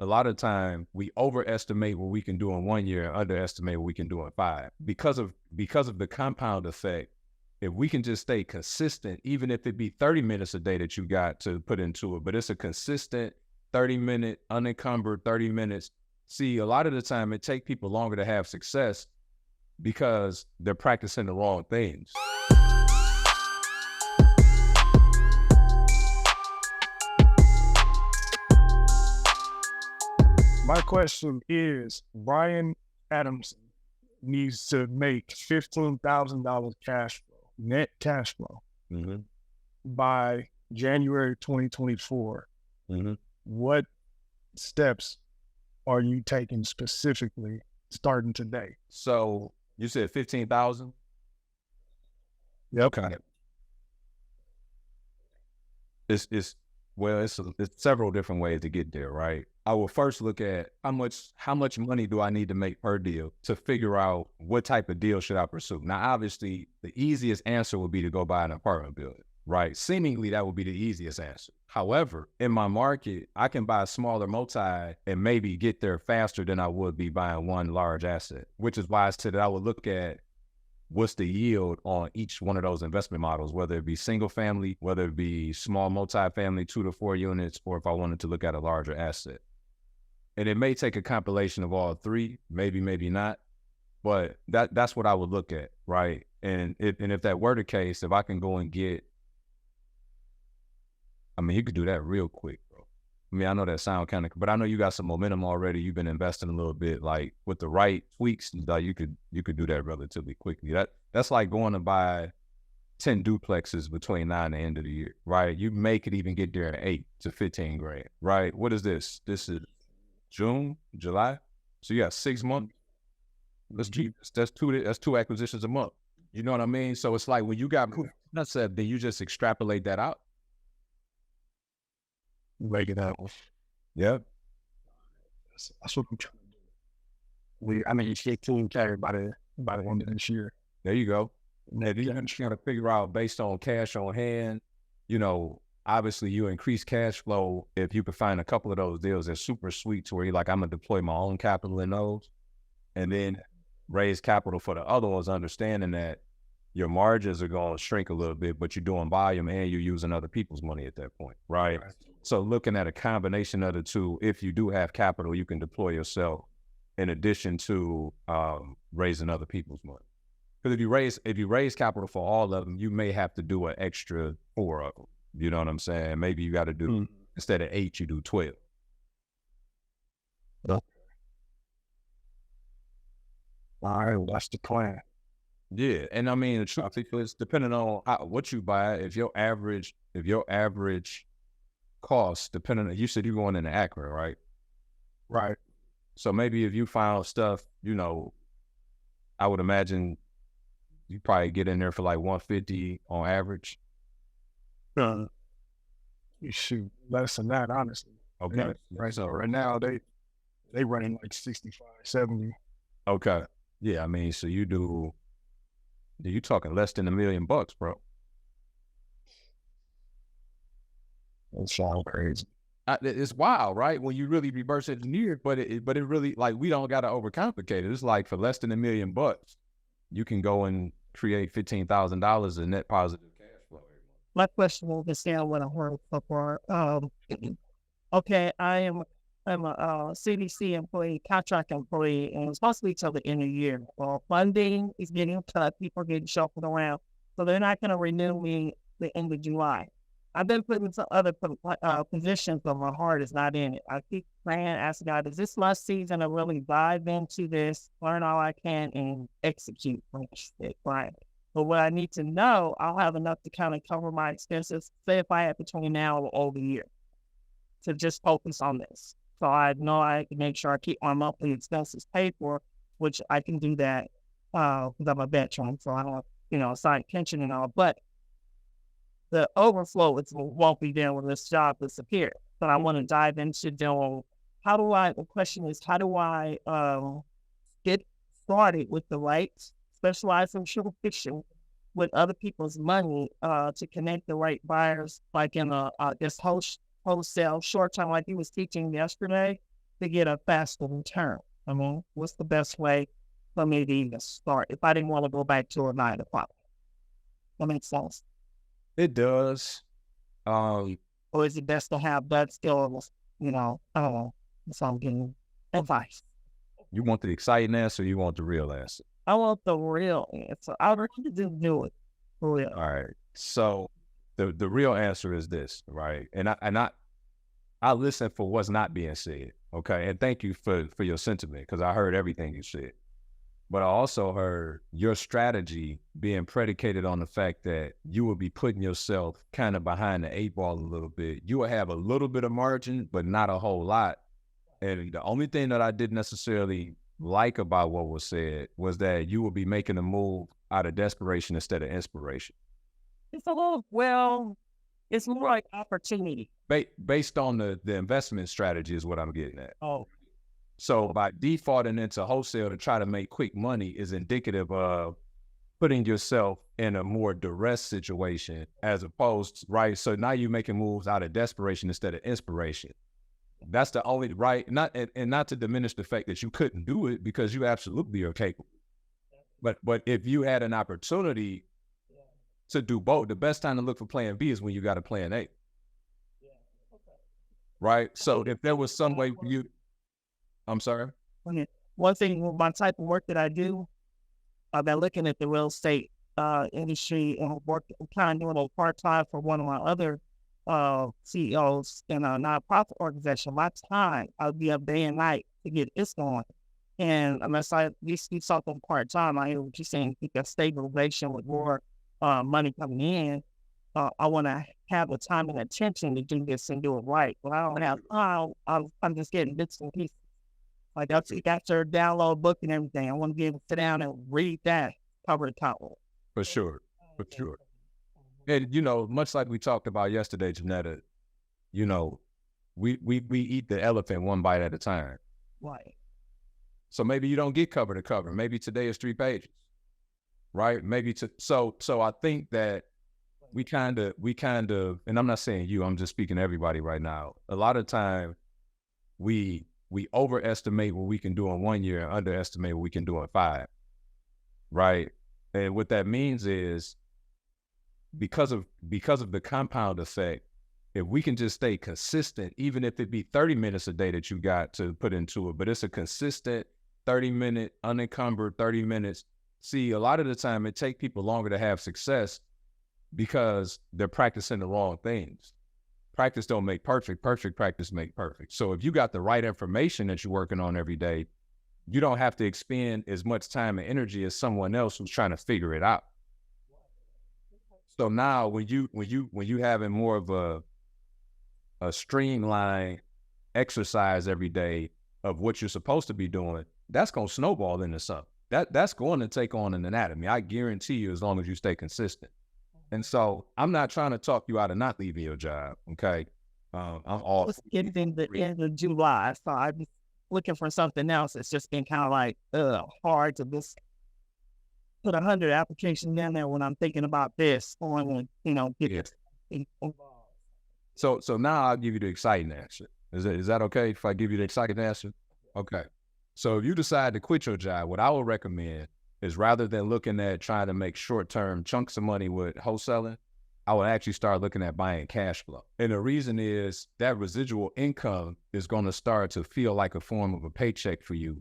a lot of time we overestimate what we can do in 1 year and underestimate what we can do in 5. Because of the compound effect, if we can just stay consistent, even if it be 30 minutes a day that you got to put into it, but it's a consistent 30-minute, unencumbered 30 minutes. See, a lot of the time it takes people longer to have success because they're practicing the wrong things. My question is, Brian Adamson needs to make $15,000 cash flow, net cash flow, by January 2024. What steps are you taking specifically starting today? So you said 15,000? Yep. Okay. It's several different ways to get there, right? I will first look at how much money do I need to make per deal to figure out what type of deal should I pursue. Now, obviously, the easiest answer would be to go buy an apartment building, right? Seemingly, that would be the easiest answer. However, in my market, I can buy a smaller multi and maybe get there faster than I would be buying one large asset, which is why I said that I would look at what's the yield on each one of those investment models, whether it be single family, whether it be small multifamily, 2 to 4 units, or if I wanted to look at a larger asset. And it may take a compilation of all three, maybe not, but that's what I would look at, right? And if that were the case, if I can go and get, I mean, you could do that real quick, bro. I mean, I know that sounds kind of, but I know you got some momentum already. You've been investing a little bit, like with the right tweaks, like you could do that relatively quickly. That's like going to buy 10 duplexes between now and the end of the year, right? You may could even get there in 8 to 15 grand, right? What is this? This is June, July. So you got 6 months. That's two acquisitions a month. You know what I mean? So it's like when you got that said, then you just extrapolate that out. Make it out. Yep. That's what I'm trying to do. I mean, 15K by the end of this year. There you go. Now, you got to figure out based on cash on hand, you know, obviously you increase cash flow if you can find a couple of those deals that's super sweet to where you're like, I'm going to deploy my own capital in those and then raise capital for the other ones, understanding that your margins are going to shrink a little bit, but you're doing volume and you're using other people's money at that point, right? So looking at a combination of the two, if you do have capital, you can deploy yourself in addition to raising other people's money. Because if you raise capital for all of them, you may have to do an extra 4 of them. You know what I'm saying? Maybe you got to do, instead of 8, you do 12. All right, that's the plan. Yeah, and I mean, the truth is, depending on what you buy, if your average cost, depending on, you said you're going into Akron, right? Right. So maybe if you found stuff, you know, I would imagine you probably get in there for like 150 on average. You shoot less than that, honestly. Okay. Right. So right now they running like 65, 70. Okay. Yeah, I mean, so you talking less than $1 million, bro. That sounds crazy. It's wild, right? When you really reverse engineer, but it really, like, we don't got to overcomplicate it. It's like for less than $1 million, you can go and create $15,000 in net positive cash flow every month. My question will be saying what I heard so far. Okay, I'm a CDC employee, contract employee, and it's supposed to be till the end of the year. Well, funding is getting cut, people are getting shuffled around, so they're not going to renew me the end of July. I've been putting some other positions, but my heart is not in it. I keep praying, asking God, is this my season to really dive into this, learn all I can, and execute? Right. But what I need to know, I'll have enough to kind of cover my expenses, say if I have between now and over the year, to just focus on this. So I know I can make sure I keep my monthly expenses paid for, which I can do that because I'm a veteran, so I don't, sign pension and all. But the overflow won't be there when this job disappears. But I want to dive into doing, the question is, how do I get started with the right specialized in short fiction with other people's money to connect the right buyers, like in this wholesale short term, like he was teaching yesterday. to get a faster return? I mean, what's the best way for me to even start if I didn't want to go back to a 9 to 5? That makes sense. It does. Or is it best to have that skills? You know, I don't know. So I'm getting advice. You want the exciting answer, or you want the real answer? I want the real answer. I would just do it for real. All right. So the real answer is this, right? And I listen for what's not being said. Okay. And thank you for your sentiment, because I heard everything you said. But I also heard your strategy being predicated on the fact that you will be putting yourself kind of behind the 8 ball a little bit. You will have a little bit of margin, but not a whole lot. And the only thing that I didn't necessarily like about what was said was that you will be making a move out of desperation instead of inspiration. It's a little, well, it's more like opportunity. Based on the investment strategy is what I'm getting at. Oh. So by defaulting into wholesale to try to make quick money is indicative of putting yourself in a more duress situation as opposed, right? So now you're making moves out of desperation instead of inspiration. That's the only, right? Not to diminish the fact that you couldn't do it, because you absolutely are capable. But if you had an opportunity to do both, the best time to look for plan B is when you got a plan A. Right? So if there was some way for you, I'm sorry? One thing with my type of work that I do, I've been looking at the real estate industry and kind of doing a part-time for one of my other CEOs in a nonprofit organization. My time, I'll be up day and night to get this going. And unless I at least do something part-time, I hear what you're saying, keep a stabilization with more money coming in. I want to have the time and attention to do this and do it right. But I don't have time. I'm just getting bits and pieces. Like you got your download book and everything. I want to be able to sit down and read that cover to cover. For sure. For sure. And, you know, much like we talked about yesterday, Janetta, you know, we eat the elephant one bite at a time. Right. So maybe you don't get cover to cover. Maybe today is 3 pages, right? Maybe so I think that we kind of, and I'm not saying you, I'm just speaking to everybody right now. A lot of time we overestimate what we can do in 1 year and underestimate what we can do in 5, right? And what that means is because of the compound effect, if we can just stay consistent, even if it be 30 minutes a day that you got to put into it, but it's a consistent 30-minute, unencumbered 30 minutes. See, a lot of the time it takes people longer to have success because they're practicing the wrong things. Practice don't make perfect. Perfect practice make perfect. So if you got the right information that you're working on every day, you don't have to expend as much time and energy as someone else who's trying to figure it out. So now when you having more of a streamlined exercise every day of what you're supposed to be doing, that's going to snowball into something. That's going to take on an anatomy. I guarantee you, as long as you stay consistent. And so I'm not trying to talk you out of not leaving your job. Okay. I'm all getting the end of July. So I'm looking for something else. It's just been kind of like hard to just put 100 applications down there when I'm thinking about this on, get involved. So now I'll give you the exciting answer. Is that okay if I give you the exciting answer? Okay. So if you decide to quit your job, what I would recommend is, rather than looking at trying to make short-term chunks of money with wholesaling, I would actually start looking at buying cash flow. And the reason is that residual income is going to start to feel like a form of a paycheck for you.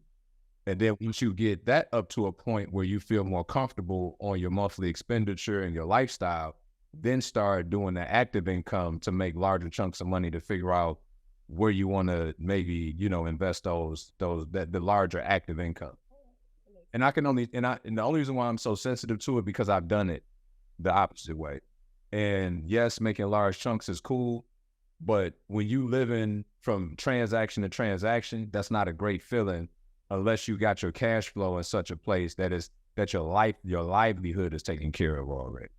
And then once you get that up to a point where you feel more comfortable on your monthly expenditure and your lifestyle, then start doing the active income to make larger chunks of money to figure out where you want to maybe, invest the larger active income. And the only reason why I'm so sensitive to it, because I've done it the opposite way. And yes, making large chunks is cool, but when you living from transaction to transaction, that's not a great feeling unless you got your cash flow in such a place that your livelihood is taken care of already.